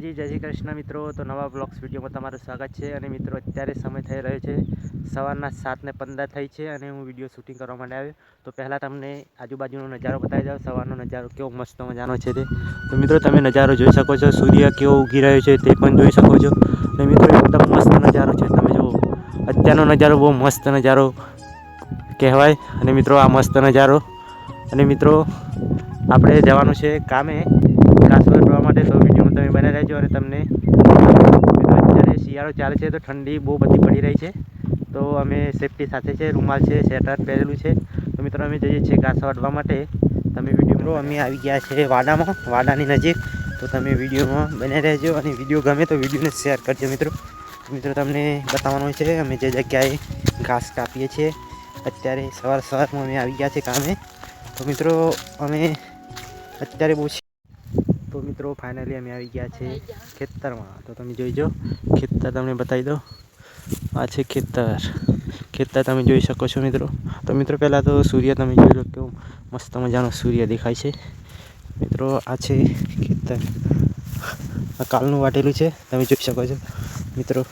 જી જય શ્રી કૃષ્ણ મિત્રો. તો નવા બ્લોગ્સ વિડીયોમાં તમારું સ્વાગત છે. અને મિત્રો અત્યારે સમય થઈ રહ્યો છે સવારના 7:15 થઈ છે અને હું વિડીયો શૂટિંગ કરવા માટે આવ્યો. તો પહેલાં તમને આજુબાજુનો નજારો બતાવી દઉં. સવારનો નજારો કેવો મસ્ત મજાનો છે તે. તો મિત્રો તમે નજારો જોઈ શકો છો. સૂર્ય કેવો ઉગી રહ્યો છે તે પણ જોઈ શકો છો. અને મિત્રો એકદમ મસ્ત નજારો છે. તમે જુઓ અત્યારનો નજારો બહુ મસ્ત નજારો કહેવાય. અને મિત્રો આ મસ્ત નજારો અને મિત્રો આપણે જવાનું છે કામે ઘાસ વાઢવા માટે. તો વિડીયોમાં તમે બને રહેજો. અને તમને અત્યારે શિયાળો ચાલે છે તો ઠંડી બહુ બધી પડી રહી છે. તો અમે સેફટી સાથે છે, રૂમાલ છે, સ્વેટર પહેરેલું છે. તો મિત્રો અમે જઈએ છીએ ઘાસ વાઢવા માટે. તમે વિડીયો અમે આવી ગયા છે વાડાની નજીક. તો તમે વિડીયોમાં બને રહેજો અને વિડીયો ગમે તો વિડીયોને શેર કરજો મિત્રો. તમને બતાવવાનું છે અમે જે જગ્યાએ ઘાસ કાપીએ છીએ. અત્યારે સવારમાં અમે આવી ગયા છે કામે. તો મિત્રો અમે અત્યારે તો મિત્રો ફાઇનલી અમે આવી ગયા છે ખેતરમાં. તો તમે જોઈજો ખેતર તમને બતાવી દો. આ છે ખેતર તમે જોઈ શકો છો મિત્રો. તો મિત્રો પહેલાં તો સૂર્ય તમે જોઈ લો કેવો મસ્ત મજાનો સૂર્ય દેખાય છે. મિત્રો આ છે ખેતર. આ કાલનું વાટેલું છે તમે જોઈ શકો છો મિત્રો.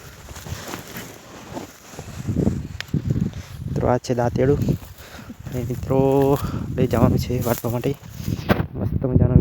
આ છે દાંતેડું. અને મિત્રો લઈ જવાનું છે વાટવા માટે. મસ્ત મજાનો